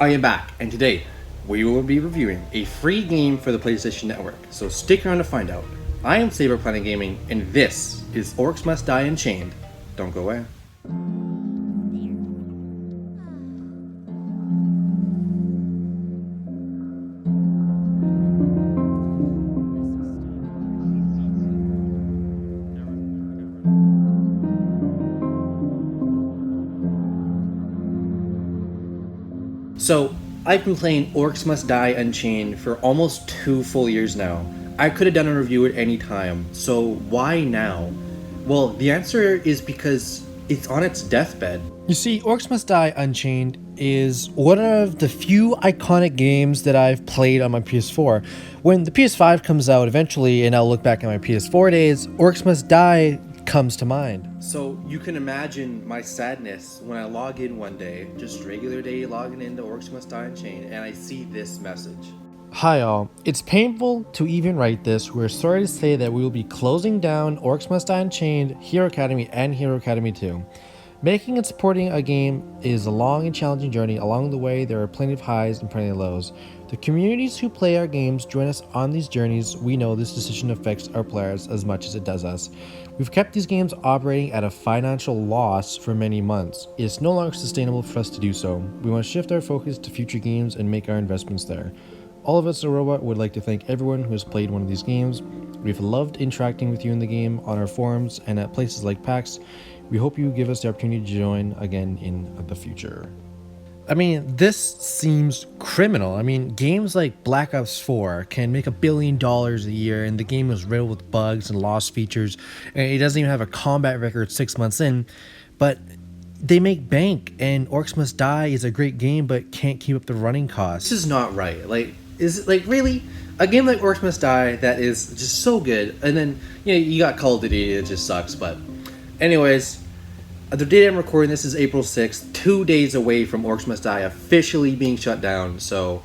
I am back, and today we will be reviewing a free game for the PlayStation Network, so stick around to find out. I am Saber Planet Gaming, and this is Orcs Must Die Unchained. Don't go away. So, I've been playing Orcs Must Die Unchained for almost 2 full years now. I could have done a review at any time, so why now? Well, the answer is because it's on its deathbed. You see, Orcs Must Die Unchained is one of the few iconic games that I've played on my PS4. When the PS5 comes out eventually, and I'll look back at my PS4 days, Orcs Must Die comes to mind. So you can imagine my sadness when I log in one day, just regular day logging into Orcs Must Die Unchained, and I see this message. Hi all, it's painful to even write this. We're sorry to say that we will be closing down Orcs Must Die Unchained, Hero Academy, and Hero Academy 2. Making and supporting a game is a long and challenging journey. Along the way, there are plenty of highs and plenty of lows. The communities who play our games join us on these journeys. We know this decision affects our players as much as it does us. We've kept these games operating at a financial loss for many months. It's no longer sustainable for us to do so. We want to shift our focus to future games and make our investments there. All of us at Robot would like to thank everyone who has played one of these games. We've loved interacting with you in the game, on our forums, and at places like PAX. We hope you give us the opportunity to join again in the future. I mean, this seems criminal. I mean, games like Black Ops 4 can make $1 billion a year, and the game is riddled with bugs and lost features, and it doesn't even have a combat record 6 months in, but they make bank, and Orcs Must Die is a great game, but can't keep up the running costs. This is not right. Is it really? A game like Orcs Must Die that is just so good, and then, you got Call of Duty, it just sucks, but anyways, the date I'm recording this is April 6th, 2 days away from Orcs Must Die officially being shut down, so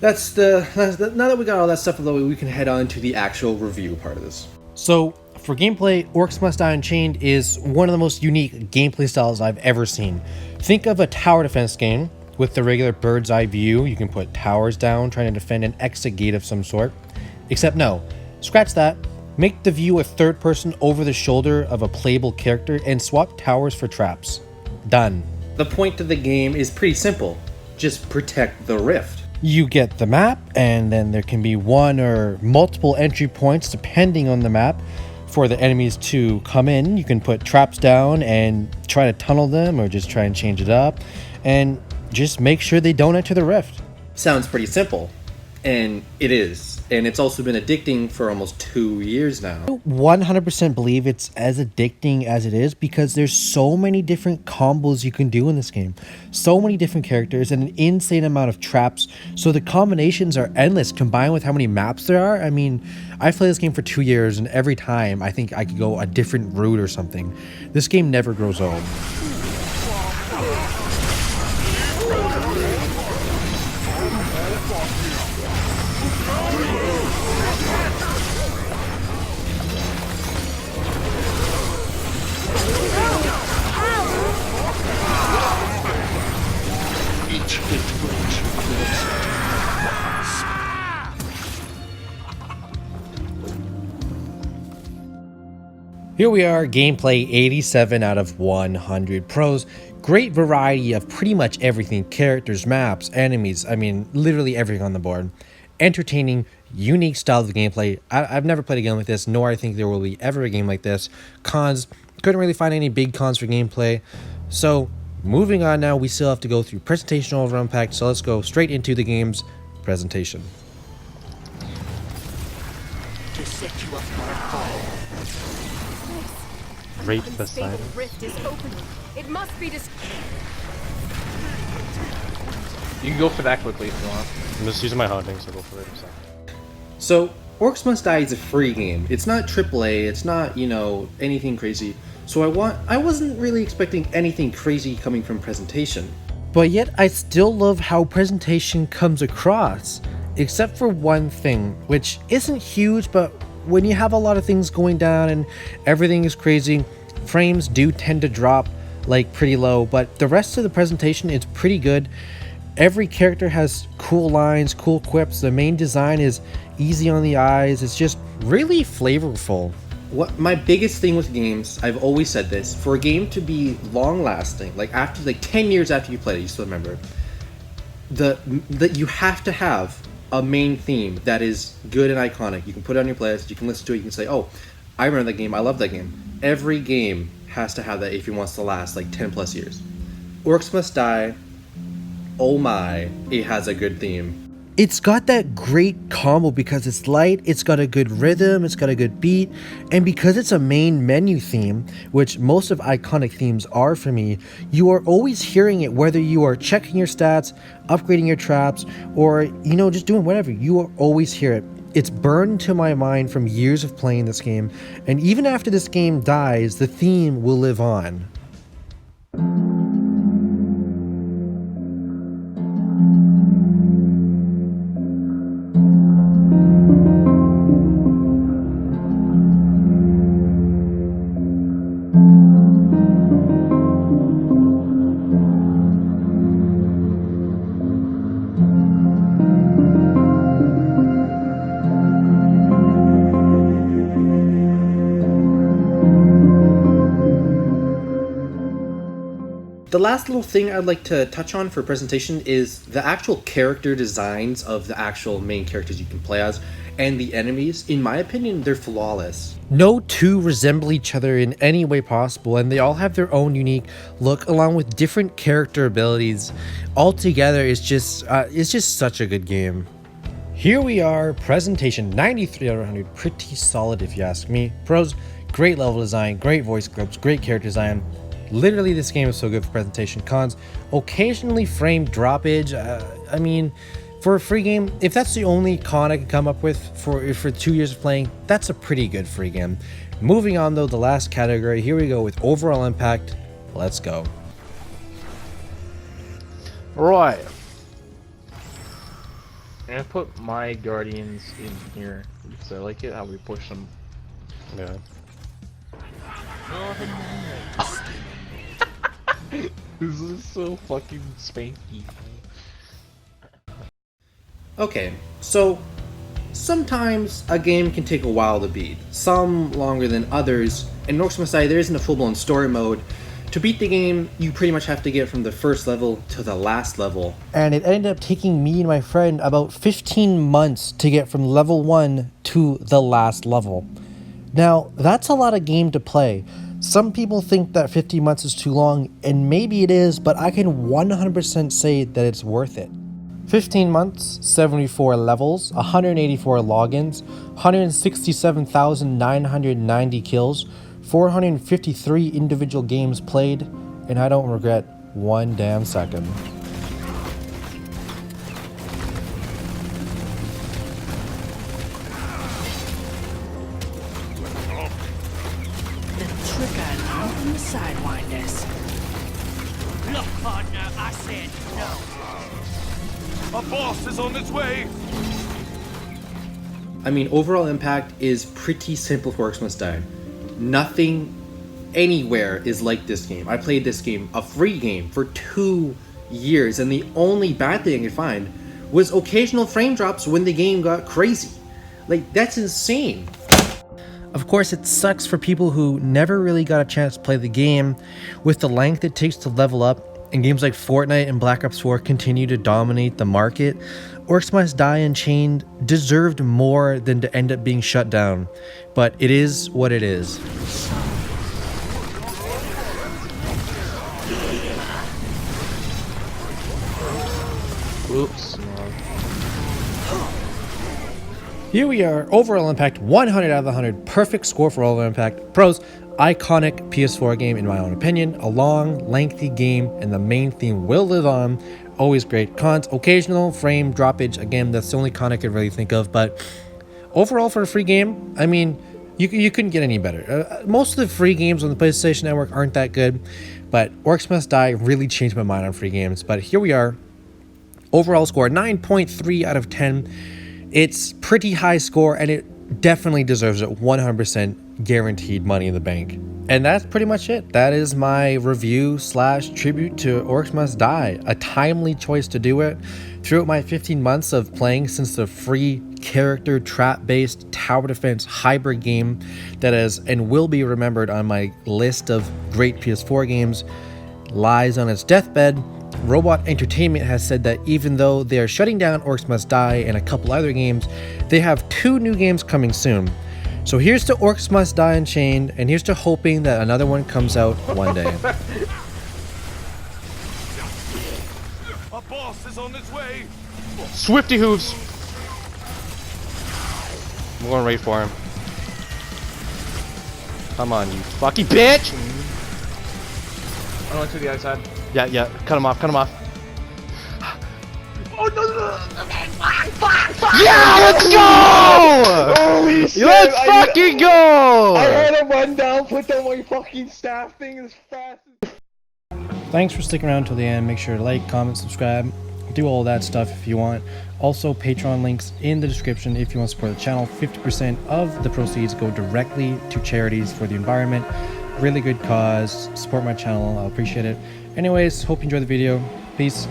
now that we got all that stuff out of the way, we can head on to the actual review part of this. So, for gameplay, Orcs Must Die Unchained is one of the most unique gameplay styles I've ever seen. Think of a tower defense game with the regular bird's eye view. You can put towers down trying to defend an exit gate of some sort. Except no, scratch that. Make the view a third person over the shoulder of a playable character and swap towers for traps. Done. The point of the game is pretty simple. Just protect the rift. You get the map, and then there can be one or multiple entry points depending on the map for the enemies to come in. You can put traps down and try to tunnel them, or just try and change it up, and just make sure they don't enter the rift. Sounds pretty simple, and it is. And it's also been addicting for almost 2 years now. I 100% believe it's as addicting as it is because there's so many different combos you can do in this game. So many different characters and an insane amount of traps. So the combinations are endless combined with how many maps there are. I mean, I've played this game for 2 years, and every time I think I could go a different route or something. This game never grows old. Here we are, gameplay 87 out of 100 pros. Great variety of pretty much everything, characters, maps, enemies, I mean, literally everything on the board. Entertaining, unique style of gameplay. I've never played a game like this, nor I think there will be ever a game like this. Cons, couldn't really find any big cons for gameplay. So, moving on now, we still have to go through presentation all around packed, so let's go straight into the game's presentation. To set you up for a fall. Great beside The rift is opening. It must be You can go for that quickly if you want. I'm just using my hunting, so go for it. So, Orcs Must Die is a free game. It's not AAA, it's not, anything crazy. So I wasn't really expecting anything crazy coming from presentation. But yet I still love how presentation comes across, except for one thing, which isn't huge, but when you have a lot of things going down and everything is crazy, frames do tend to drop like pretty low, but the rest of the presentation is pretty good. Every character has cool lines, cool quips. The main design is easy on the eyes. It's just really flavorful. What my biggest thing with games, I've always said this, for a game to be long lasting, like after 10 years after you played it, you still remember, that you have to have a main theme that is good and iconic. You can put it on your playlist, you can listen to it, you can say, oh, I remember that game, I love that game. Every game has to have that if it wants to last 10 plus years. Orcs Must Die, oh my, it has a good theme. It's got that great combo because it's light, it's got a good rhythm, it's got a good beat, and because it's a main menu theme, which most of iconic themes are for me, you are always hearing it whether you are checking your stats, upgrading your traps, or, just doing whatever. You will always hear it. It's burned to my mind from years of playing this game, and even after this game dies, the theme will live on. The last little thing I'd like to touch on for presentation is the actual character designs of the actual main characters you can play as, and the enemies. In my opinion, they're flawless. No two resemble each other in any way possible, and they all have their own unique look along with different character abilities. Altogether, it's just such a good game. Here we are, presentation 93 out of 100, pretty solid if you ask me. Pros, great level design, great voice clips, great character design. Literally, this game is so good for presentation. Cons, occasionally frame droppage. I mean, for a free game, if that's the only con I can come up with for 2 years of playing, that's a pretty good free game. Moving on though, the last category, here we go with overall impact. Let's go. Right. I'm gonna put my guardians in here because I like it how we push them. Yeah. This is so fucking spanky. Okay, so sometimes a game can take a while to beat, some longer than others. In Orcs Must Die, there isn't a full-blown story mode. To beat the game, you pretty much have to get from the first level to the last level. And it ended up taking me and my friend about 15 months to get from level 1 to the last level. Now, that's a lot of game to play. Some people think that 15 months is too long, and maybe it is, but I can 100% say that it's worth it. 15 months, 74 levels, 184 logins, 167,990 kills, 453 individual games played, and I don't regret one damn second. Sidewinders. Look, partner, I said no. Our boss is on its way! I mean, overall impact is pretty simple for Orcs Must Die. Nothing anywhere is like this game. I played this game, a free game, for 2 years, and the only bad thing I could find was occasional frame drops when the game got crazy. That's insane. Of course, it sucks for people who never really got a chance to play the game. With the length it takes to level up, and games like Fortnite and Black Ops 4 continue to dominate the market, Orcs Must Die Unchained deserved more than to end up being shut down. But it is what it is. Oops. Here we are, overall impact 100 out of 100, perfect score for overall impact. Pros, iconic PS4 game in my own opinion, a long, lengthy game, and the main theme will live on. Always great. Cons, occasional frame droppage, again, that's the only con I could really think of, but overall for a free game, I mean, you couldn't get any better. Most of the free games on the PlayStation Network aren't that good, but Orcs Must Die really changed my mind on free games. But here we are, overall score 9.3 out of 10. It's pretty high score, and it definitely deserves it. 100% guaranteed money in the bank. And that's pretty much it. That is my review / tribute to Orcs Must Die. A timely choice to do it. Throughout my 15 months of playing since the free character trap-based tower defense hybrid game that is and will be remembered on my list of great PS4 games lies on its deathbed, Robot Entertainment has said that even though they are shutting down Orcs Must Die and a couple other games, they have 2 new games coming soon. So here's to Orcs Must Die Unchained, and here's to hoping that another one comes out one day. A boss is on its way. Swifty hooves. I'm going right for him. Come on, you fucking bitch! I went to the other side. Yeah, cut him off, cut him off. Oh no! Yeah, let's go! Holy shit! Let's fucking go! I had to run down, put down my fucking staff thing as fast as... Thanks for sticking around till the end. Make sure to like, comment, subscribe, do all that stuff if you want. Also, Patreon links in the description if you want to support the channel. 50% of the proceeds go directly to charities for the environment. Really good cause. Support my channel. I'll appreciate it. Anyways, hope you enjoyed the video. Peace.